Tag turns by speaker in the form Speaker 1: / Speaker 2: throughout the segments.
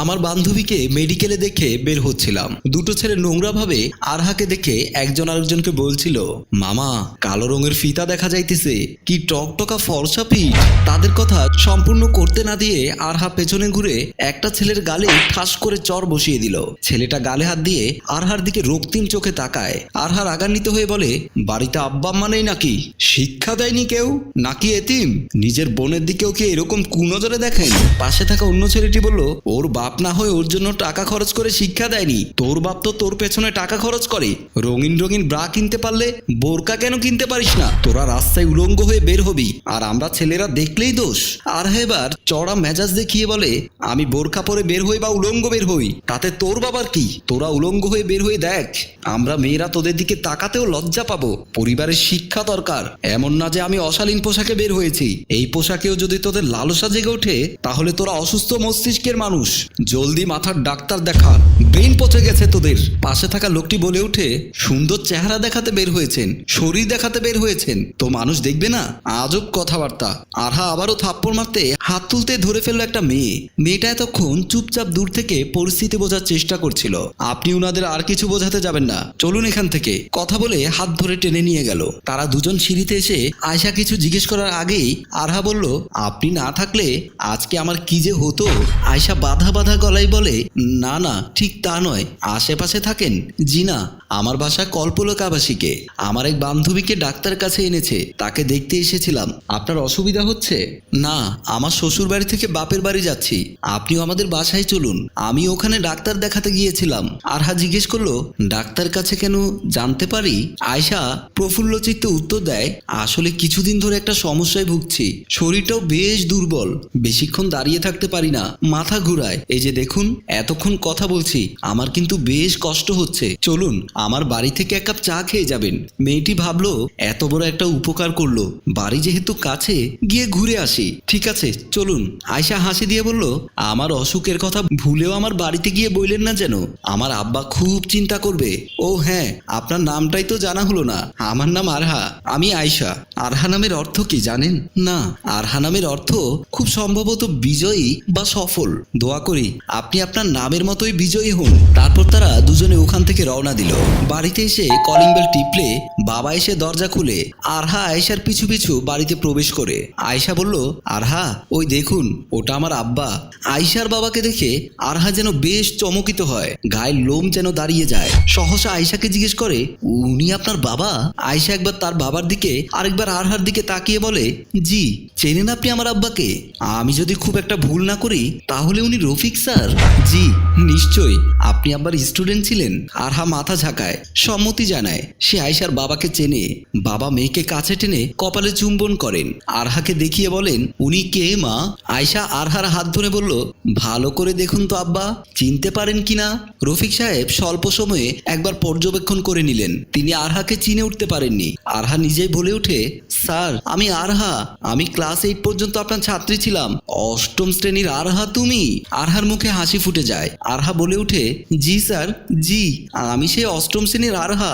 Speaker 1: আমার বান্ধবীকে মেডিকেলে দেখে বের হচ্ছিলাম। দুটো ছেলে নোংরাভাবে আরহাকে দেখে একজন আরেকজনকে বলছিল, মামা কালো রঙের ফিতা দেখা যাইতেছে, কি টকটকা ফর্সা পিঠ। তাদের কথা সম্পূর্ণ করতে না দিয়ে আরহা পেছনে ঘুরে একটা ছেলের গালে ঠাস করে চর বসিয়ে দিল। ছেলেটা গালে হাত দিয়ে আরহার দিকে রক্তিম চোখে তাকায়। আরহা রাগান্বিত হয়ে বলে, বাড়িতে আব্বা আম্মা নেই নাকি? শিক্ষা দেয়নি কেউ নাকি এতিম? নিজের বোনের দিকেও কি এরকম কুনজরে দেখেন? পাশে থাকা অন্য ছেলেটি বলল, ওর বাপ না হয়ে ওর জন্য টাকা খরচ করে শিক্ষা দেয়নি, তোর বাপ তো তোর পেছনে টাকা খরচ করে। রঙিন রঙিন ব্রা কিনতে পারলে বোরকা কেন কিনতে পারিস না? তোরা রাস্তায় উলঙ্গ হয়ে বের হবি আর আমরা ছেলেরা দেখলেই দোষ। আর এবার চড়া মেজাজ দেখিয়ে বলে, আমি বোরকা পরে বের হই বা উলঙ্গ বের হই তাতে তোর বাবার কি? তোরা উলঙ্গ হয়ে বের হয়ে দেখ, আমরা মেয়েরা তোদের দিকে তাকাতেও লজ্জা পাবো। পরিবারের শিক্ষা দরকার, এমন না যে আমি অশালীন পোশাকে বের হয়েছি। এই পোশাকেও যদি তোদের লালসা জেগে ওঠে তাহলে তোরা অসুস্থ মস্তিষ্কের মানুষ। জলদি মাথার ডাক্তার দেখা, ব্রেন পচে গেছে তোদের। পাশে থাকা লোকটি বলে ওঠে, সুন্দর চেহারা দেখাতে বের হয়েছেন, শরীর দেখাতে বের হয়েছেন, তো মানুষ দেখবে না? আজব কথাবার্তা। আরহা আবারও থাপ্পড় মারতে হাত তুলতে ধরে ফেললো একটা মেয়ে। মেয়েটা এতক্ষণ চুপচাপ দূর থেকে পরিস্থিতি বোঝার চেষ্টা করছিল। আপনি উনাদের আর কিছু বোঝাতে যাবেন না, চলুন এখান থেকে, কথা বলে হাত ধরে টেনে নিয়ে গেল। তারা দুজন সিঁড়িতে এসে আয়শা কিছু জিজ্ঞেস করার আগেই আরহা বলল, আপনি না থাকলে আজকে আমার কি যে হতো। আয়শা বাধা বাধা গলায় বলে, না না ঠিক তা নয়, আশেপাশে থাকেন? জি না, আমার বাসা কল্পলোক আবাসিকে। আমার এক বান্ধবীকে ডাক্তার কাছে এনেছে, তাকে দেখতে এসেছিলাম। আপনার অসুবিধা হচ্ছে? না, আমার শ্বশুর বাড়ি থেকে বাপের বাড়ি যাচ্ছি, আপনিও আমাদের বাসায় চলুন। আমি ওখানে ডাক্তার দেখাতে গিয়েছিলাম। আরহা জিজ্ঞেস করলো, ডাক্তার কাছে কেন, জানতে পারি? আয়শা প্রফুল্ল চিত্তে উত্তর দেয়, আসলে কিছুদিন ধরে একটা সমস্যায় ভুগছি, শরীরটাও বেশ দুর্বল, বেশিক্ষণ দাঁড়িয়ে থাকতে পারি না, মাথা ঘুরায়। এই যে দেখুন, এতক্ষণ কথা বলছি, আমার কিন্তু বেশ কষ্ট হচ্ছে। চলুন আমার বাড়ি থেকে এক কাপ চা খেয়ে যাবেন। মেয়েটি ভাবলো এত বড় একটা উপকার করলো, বাড়ি যেহেতু কাছে, গিয়ে ঘুরে আসি। ঠিক আছে চলুন। আয়শা হাসি দিয়ে বলল, আমার অসুখের কথা ভুলেও আমার বাড়িতে গিয়ে বললেন না যেন, আমার আব্বা খুব চিন্তা করবে। ও হ্যাঁ, আপনার নামটাই তো জানা হলো না। আমার নাম আরহা, আমি আয়শা। আরহা নামের অর্থ কি জানেন? না, আরহা নামের অর্থ খুব সম্ভবত বিজয়ী বা সফল। দোয়া করি আপনি আপনার নামের মতোই বিজয়ী হন। তারপর তারা দুজনে ওখান থেকে রওনা দিল। বাড়িতে এসে কলিং বেল টিপলে বাবা এসে দরজা খুলে আরহা আয়েশার পিছু পিছু বাড়িতে প্রবেশ করে। আয়েশা বলল, আরহা ওই দেখুন, ওটা আমার আব্বা। আয়েশার বাবাকে দেখে আরহা যেন বেশ চমকিত হয়, গায়ের লোম যেন দাঁড়িয়ে যায়। সহসা আয়েশাকে জিজ্ঞেস করে, উনি আপনার বাবা? আয়েশা একবার তার বাবার দিকে আরেকবার আরহার দিকে তাকিয়ে বলে, জি। চেনেন আপনি আমার আব্বাকে? আমি যদি খুব একটা ভুল না করি তাহলে উনি রফিক স্যার। জি নিশ্চয়ই, আপনি আব্বার স্টুডেন্ট ছিলেন। আরহা মাথা ঝাঁকায়, সম্মতি জানায়। সে আয়েশার বাবাকে চেনে। বাবা মেয়েকে কাছে টেনে কপালে চুম্বন করেন। আরহাকে দেখিয়ে বলেন, উনি কে মা? আয়েশা আরহার হাত ধরে বলল, ভালো করে দেখুন তো আব্বা, চিনতে পারেন কিনা। রফিক সাহেব স্বল্প সময়ে একবার পর্যবেক্ষণ করে নিলেন। তিনি আরহাকে চিনে উঠতে পারেননি। আরহা নিজেই বলে ওঠে, স্যার আমি আরহা, আমি ক্লাস 8 পর্যন্ত আপনার ছাত্রী ছিলাম। অষ্টম শ্রেণীর আরহা তুমি? আরহার মুখে হাসি ফুটে যায়। আরহা বলে ওঠে, জি স্যার, জি আমি সেই অষ্টম শ্রেণীর আরহা।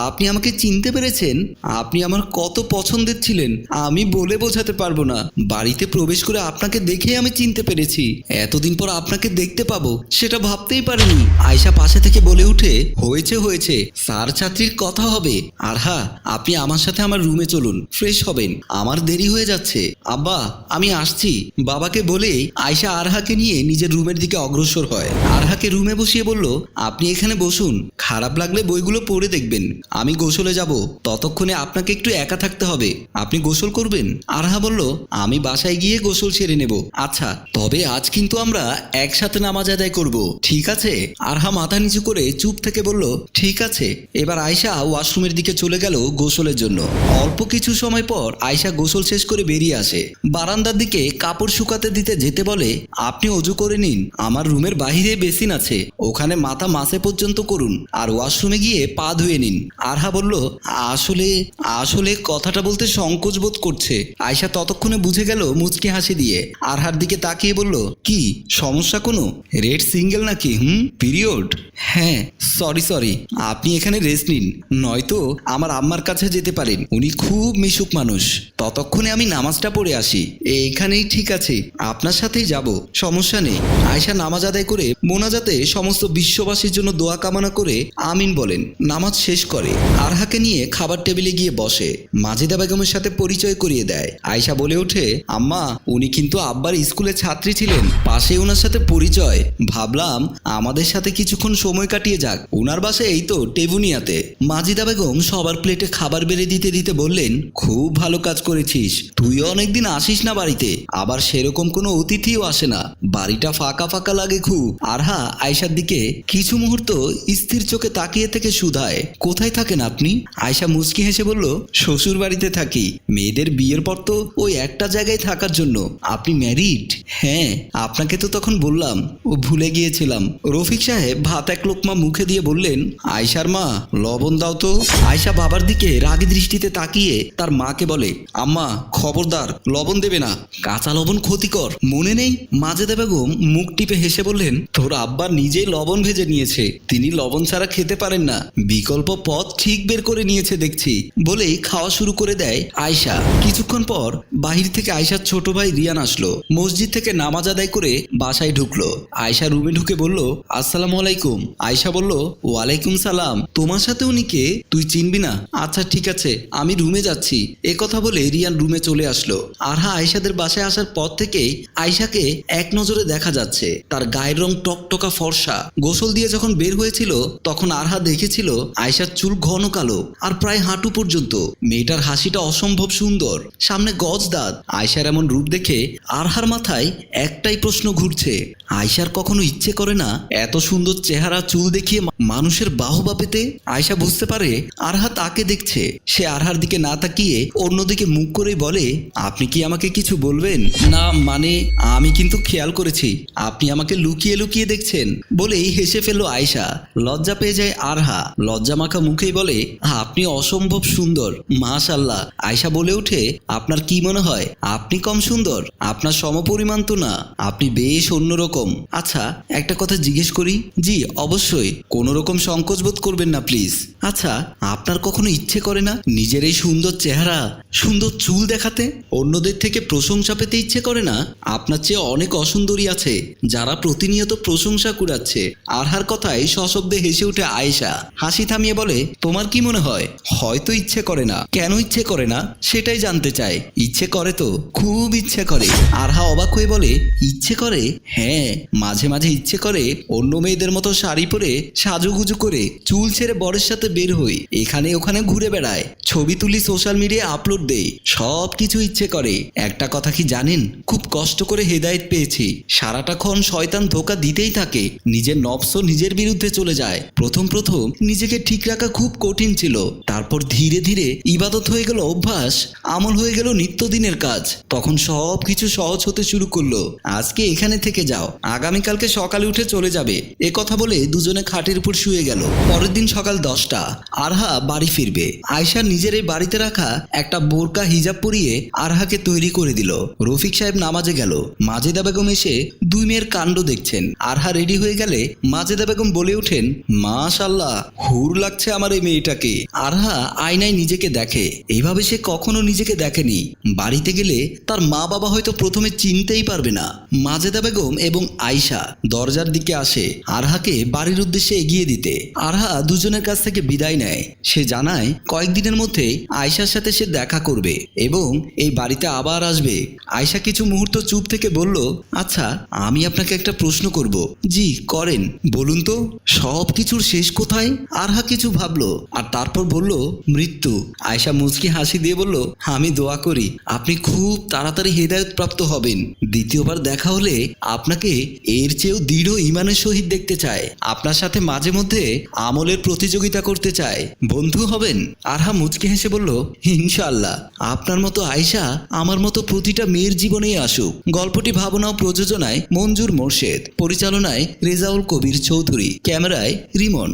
Speaker 1: আপনি আমাকে চিনতে পেরেছেন? আপনি আমার কত পছন্দের ছিলেন আমি বলে বোঝাতে পারবো না। বাড়িতে প্রবেশ করে আপনাকে দেখে আমি চিনতে পেরেছি। এতদিন পর আপনাকে দেখতে পাবো সেটা ভাবতেই পারিনি। আয়শা পাশে থেকে বলে উঠে, হয়েছে হয়েছে, স্যার ছাত্রীর কথা হবে। আরহা আপনি আমার সাথে আমার রুমে চলুন, ফ্রেশ হবেন, আমার দেরি হয়ে যাচ্ছে। আব্বা আমি আসছি, বাবাকে বলে আয়শা আরহাকে নিয়ে নিজের রুমের দিকে অগ্রসর হয়। আরহাকে রুমে বসিয়ে বলল, আপনি এখানে বসুন, খারাপ লাগলে বইগুলো পড়ে দেখবেন, আমি গোসলে যাব, ততক্ষণে আপনাকে একটু একা থাকতে হবে। আপনি গোসল করবেন? আরহা বলল, আমি বাসায় গিয়ে গোসল সেরে নেব। আচ্ছা, তবে আজ কিন্তু আমরা একসাথে নামাজ আদায় করব, ঠিক আছে? আরহা মাথা নিচু করে চুপ থেকে বলল, ঠিক আছে। এবার আয়শা ওয়াশরুমের দিকে চলে গেল গোসলের জন্য। অল্প কিছু সময় পর আয়শা গোসল শেষ করে বেরিয়ে আসে। বারান্দার দিকে কাপড় শুকাতে দিতে যেতে বলে, আপনি অজু করে নিন, আমার রুমের বাহিরে বেসিন আছে, ওখানে মাথা মাসে পর্যন্ত করুন, আর ওয়াশরুমে গিয়ে পা ধুয়ে নিন। আরহা বলল, আসলে আসলে কথাটা বলতে সংকোচ বোধ করছে। আয়শা ততক্ষণে বুঝে গেল মুচকি হাসি দিয়ে। আরহার দিকে তাকিয়ে বলল, কি সমস্যা কোনো? রেড সিঙ্গেল নাকি? পিরিয়ড? হ্যাঁ সরি, আপনি এখানে রেস্ট নিন, নয়তো আমার আম্মার কাছে যেতে পারেন, উনি খুব মিশুক মানুষ। ততক্ষণে আমি নামাজটা পড়ে আসি। এইখানেই ঠিক আছে, আপনার সাথেই যাব, সমস্যা নেই। আয়শা নামাজ আদায় করে মোনাজাতে সমস্ত বিশ্ববাসীর জন্য দোয়া কামনা করে আমিন বলেন। নামাজ শেষ করে আরহাকে নিয়ে খাবার টেবিলে গিয়ে বসে। মাজেদা বেগমের সাথে পরিচয় করিয়ে দেয়। আয়শা বলে ওঠে, আম্মা উনি কিন্তু আব্বার স্কুলের ছাত্রী ছিলেন, পাশে ওনার সাথে পরিচয়, ভাবলাম আমাদের সাথে কিছুক্ষণ সময় কাটিয়ে যাক। ওনার বাসায় এই তো টেবুনিয়াতে। মাজেদা বেগম সবার প্লেটে খাবার বেড়ে দিতে দিতে বললেন, খুব ভালো কাজ করেছিস, তুইও অনেকদিন আসিস না বাড়িতে, আবার সেরকম কোনো অতিথিও আসে না, বাড়িটা ফাঁকা ফাঁকা লাগে খুব। আরহা আয়শার দিকে কিছু মুহূর্ত স্থির চোখে তাকিয়ে থেকে শুধায়, কোথায় থাকেন আপনি? আয়শা মুচকি হেসে বলল, শ্বশুর বাড়িতে থাকি, মেয়েদের বিয়ের পর তো ওই একটা জায়গায় থাকার জন্য। আপনি ম্যারিড? হ্যাঁ, আপনাকে তো তখন বললাম, ও ভুলে গিয়েছিলাম। রফিক সাহেব ভাত এক লোকমা মুখে দিয়ে বললেন, আয়শার মা লবণ দাও তো। আয়শা বাবার দিকে রাগী দৃষ্টিতে তাকিয়ে তার মাকে বলে, আম্মা খবরদার লবণ দেবে না, কাঁচা লবণ ক্ষতিকর, মনে নেই? মাজেদা বেগম মুখ টিপে হেসে বললেন, তোর আব্বা নিজেই লবণ ভেজে নিয়েছে, তিনি লবণ ছাড়া খেতে পারেন না, বিকল্প পথ ঠিক বের করে নিয়েছে দেখছি, বলেই খাওয়া শুরু করে দেয় আয়শা। কিছুক্ষণ পর বাহির থেকে আয়শার ছোট ভাই রিয়ান আসলো। মসজিদ থেকে নামাজ আদায় করে বাসায় ঢুকলো। আয়শা রুমে ঢুকে বলল, আসসালামু আলাইকুম। আয়শা বলল, ওয়ালাইকুম সালাম, তোমার সাথে উনি কে? তুই চিনবি না? আচ্ছা ঠিক আছে, আমি রুমে যাচ্ছি। এ কথা বলে রিয়ান রুমে চলে আসলো। আরহা আয়শাদের বাসায় আসার পর থেকেই আয়শাকে এক নজরে দেখা যাচ্ছে। তার গায়ের রং টকটকা ফর্সা। গোসল দিয়ে যখন বের হয়েছিল তখন আরহা দেখেছিল আয়শার চুল ঘন কালো আর প্রায় হাঁটু পর্যন্ত। মেয়েটার হাসিটা অসম্ভব সুন্দর, সামনে গজ দাঁত। আয়শার এমন রূপ দেখে আরহার মাথায় একটাই প্রশ্ন ঘুরছে, আয়শার কখনো ইচ্ছে করে না এত সুন্দর চেহারা চুল দেখিয়ে মানুষের বাহবা পেতে? আয়শা বুঝতে পারে আরহা তাকে দেখছে। সে আরহার দিকে না তাকিয়ে অন্যদিকে মুখ করেই বলে, আপনি কি আমাকে কিছু বলবেন? না মানে আমি কিন্তু খেয়াল করেছি আপনি আমাকে লুকিয়ে লুকিয়ে দেখছেন, বলেই হেসে ফেলল আয়শা। লজ্জা পেয়ে যায় আরহা, লজ্জা মাখা মুখেই বলে, আপনি অসম্ভব সুন্দর, মাশাআল্লাহ। আয়শা বলে ওঠে, আপনার কি মনে হয় আপনি কম সুন্দর? আপনার সমপরিমাণ তো না, আপনি বেশ অন্যরকম। আচ্ছা একটা কথা জিজ্ঞেস করি? জি অবশ্যই, কোনো রকম সংকোচ বোধ করবেন না প্লিজ। আচ্ছা আপনার কখনো ইচ্ছে করে না নিজের এই সুন্দর চেহারা, সুন্দর চুল দেখাতে? অন্যদের থেকে প্রশংসা পেতে ইচ্ছে করে না? আপনার চেয়ে অনেক অসুন্দরী আছে যারা প্রতিনিয়ত প্রশংসা কুড়াচ্ছে। আরহার কথায় সশব্দে হেসে উঠে আয়েশা। হাসি থামিয়ে বলে, তোমার কি মনে হয়? হয়তো ইচ্ছে করে না। কেন ইচ্ছে করে না সেটাই জানতে চায়। ইচ্ছে করে তো, খুব ইচ্ছে করে। আরহা অবাক হয়ে বলে, ইচ্ছে করে? হ্যাঁ, মাঝে মাঝে ইচ্ছে করে অন্য মেয়েদের মতো শাড়ি পরে সাজুগুজু করে চুল ছেড়ে বরের সাথে বের হই, এখানে ওখানে ঘুরে বেড়ায়, ছবি তুলি, সোশ্যাল মিডিয়ায় আপলোড দেই, সব কিছু ইচ্ছে করে। একটা কথা কি জানেন, খুব কষ্ট করে হেদায়েত পেয়েছি। সারাটাক্ষণ শয়তান ধোকা দিতেই থাকে, নিজের নফস নিজের বিরুদ্ধে চলে যায়। প্রথম নিজেকে ঠিক রাখা খুব কঠিন ছিল, তারপর ধীরে ধীরে ইবাদত হয়ে গেল অভ্যাস, আমল হয়ে গেল নিত্যদিনের কাজ, তখন সব কিছু সহজ হতে শুরু করলো। আজকে এখানে থেকে যাও, আগামীকালকে সকালে উঠে চলে যাবে। এ কথা বলে দুজনে খাটের উপর শুয়ে গেল। পরের দিন সকাল 10টা, আরহা বাড়ি ফিরবে। আয়শা নিজের এই বাড়িতে রাখা একটা বোরকা হিজাব পরিয়ে আরহাকে তৈরি করে দিল। রফিক সাহেব নামাজে গেল। মাজেদা বেগম এসে দুই মেয়ের কাণ্ড দেখছেন। আরহা রেডি হয়ে গেলে মাজেদা বেগম বলে ওঠেন, মাশাআল্লাহ, হুর লাগছে আমার এই মেয়েটাকে। আরহা আয়নায় নিজেকে দেখে, এইভাবে সে কখনো নিজেকে দেখেনি। বাড়িতে গেলে তার মা বাবা হয়তো প্রথমে চিনতেই পারবে না। মাজেদা বেগম এবং আয়শা দরজার দিকে আসে আরহাকে বাড়ির উদ্দেশ্যে এগিয়ে দিতে। আরহা দুজনের কাছ থেকে বিদায় নেয়। সে জানায় কয়েকদিনের মধ্যে আয়শার সাথে সে দেখা করবে এবং এই বাড়িতে আবার আসবে। আয়শা কিছু মুহূর্ত চুপ থেকে বলল, আচ্ছা আমি আপনাকে একটা প্রশ্ন করব। জি করেন, বলুন তো। সব কিছুর শেষ কোথায়? আরহা কিছু ভাবলো আর তারপর বলল, মৃত্যু। আয়শা মুচকি হাসি দিয়ে বলল, আমি দোয়া করি আপনি খুব তাড়াতাড়ি হেদায়েত প্রাপ্ত হবেন। দ্বিতীয়বার দেখা হলে আপনাকে এর চেয়েও দৃঢ় ঈমানের সহিত দেখতে চায়। আপনার সাথে মাঝে মধ্যে আমলের প্রতিযোগিতা করতে চায়। বন্ধু হবেন? আরহা মুচকি হেসে বলল, ইনশাআল্লাহ। আপনার মতো আয়শা আমার মতো প্রতিটা মেয়ের জীবনেই আসুক। গল্পটি ভাবনা ও প্রযোজনায় মঞ্জুর মোর্শেদ, পরিচালনায় রেজাউল কবির চৌধুরী, ক্যামেরায় রিমন।